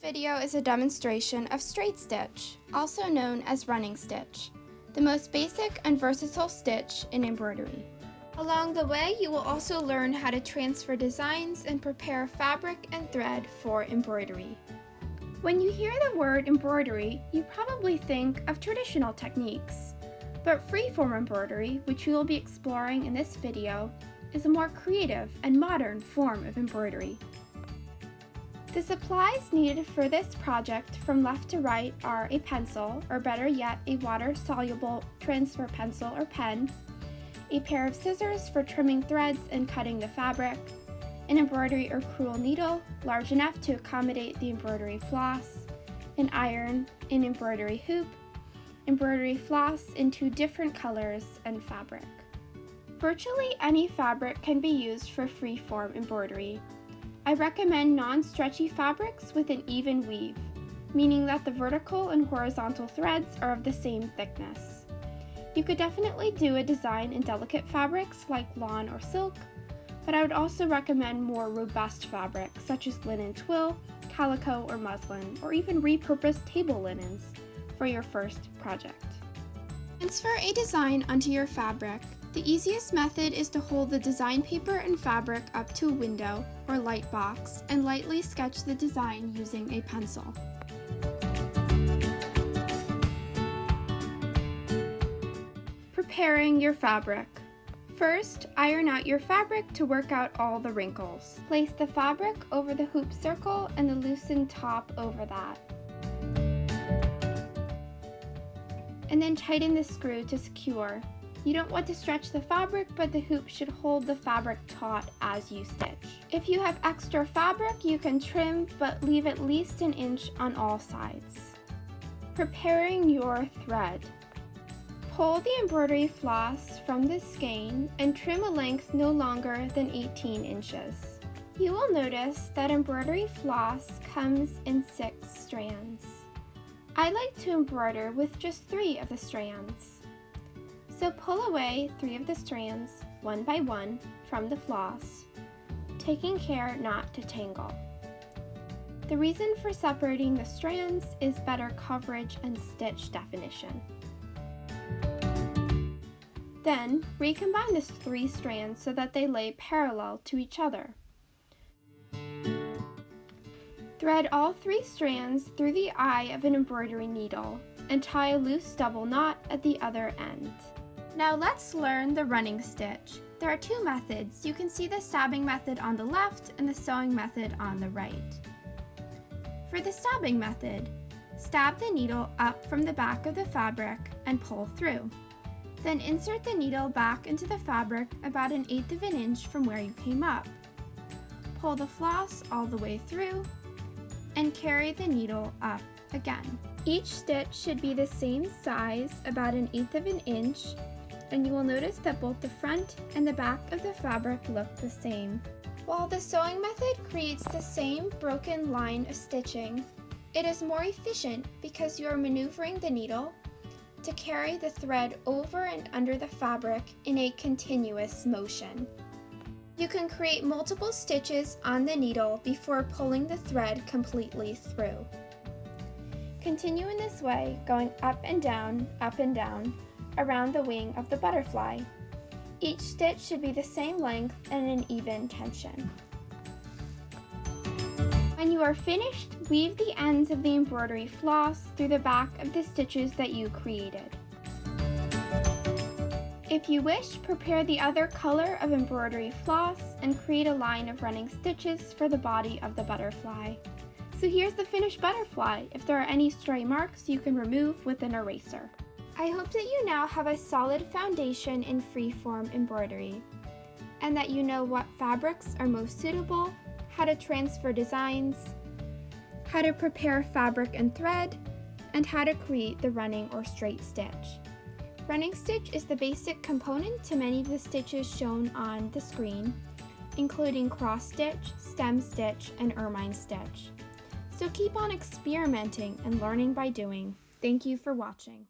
video is a demonstration of straight stitch, also known as running stitch, the most basic and versatile stitch in embroidery. Along the way, you will also learn how to transfer designs and prepare fabric and thread for embroidery. When you hear the word embroidery, you probably think of traditional techniques, but freeform embroidery, which we will be exploring in this video, is a more creative and modern form of embroidery. The supplies needed for this project from left to right are a pencil, or better yet, a water-soluble transfer pencil or pen, a pair of scissors for trimming threads and cutting the fabric, an embroidery or crewel needle large enough to accommodate the embroidery floss, an iron, an embroidery hoop, embroidery floss in 2 different colors, and fabric. Virtually any fabric can be used for freeform embroidery. I recommend non-stretchy fabrics with an even weave, meaning that the vertical and horizontal threads are of the same thickness. You could definitely do a design in delicate fabrics like lawn or silk, but I would also recommend more robust fabrics such as linen twill, calico, or muslin, or even repurposed table linens for your first project. Transfer a design onto your fabric. The easiest method is to hold the design paper and fabric up to a window or light box and lightly sketch the design using a pencil. Preparing your fabric. First, iron out your fabric to work out all the wrinkles. Place the fabric over the hoop circle and the loosened top over that. And then tighten the screw to secure. You don't want to stretch the fabric, but the hoop should hold the fabric taut as you stitch. If you have extra fabric, you can trim, but leave at least an inch on all sides. Preparing your thread. Pull the embroidery floss from the skein and trim a length no longer than 18 inches. You will notice that embroidery floss comes in 6 strands. I like to embroider with just 3 of the strands. So pull away 3 of the strands, one by one, from the floss, taking care not to tangle. The reason for separating the strands is better coverage and stitch definition. Then, recombine the 3 strands so that they lay parallel to each other. Thread all 3 strands through the eye of an embroidery needle and tie a loose double knot at the other end. Now let's learn the running stitch. There are 2 methods. You can see the stabbing method on the left and the sewing method on the right. For the stabbing method, stab the needle up from the back of the fabric and pull through. Then insert the needle back into the fabric about 1/8 of an inch from where you came up. Pull the floss all the way through and carry the needle up again. Each stitch should be the same size, about 1/8 of an inch, and you will notice that both the front and the back of the fabric look the same. While the sewing method creates the same broken line of stitching, it is more efficient because you are maneuvering the needle to carry the thread over and under the fabric in a continuous motion. You can create multiple stitches on the needle before pulling the thread completely through. Continue in this way, going up and down, around the wing of the butterfly. Each stitch should be the same length and an even tension. When you are finished, weave the ends of the embroidery floss through the back of the stitches that you created. If you wish, prepare the other color of embroidery floss and create a line of running stitches for the body of the butterfly. So here's the finished butterfly. If there are any stray marks, you can remove with an eraser. I hope that you now have a solid foundation in freeform embroidery, and that you know what fabrics are most suitable, how to transfer designs, how to prepare fabric and thread, and how to create the running or straight stitch. Running stitch is the basic component to many of the stitches shown on the screen, including cross stitch, stem stitch, and ermine stitch. So keep on experimenting and learning by doing. Thank you for watching.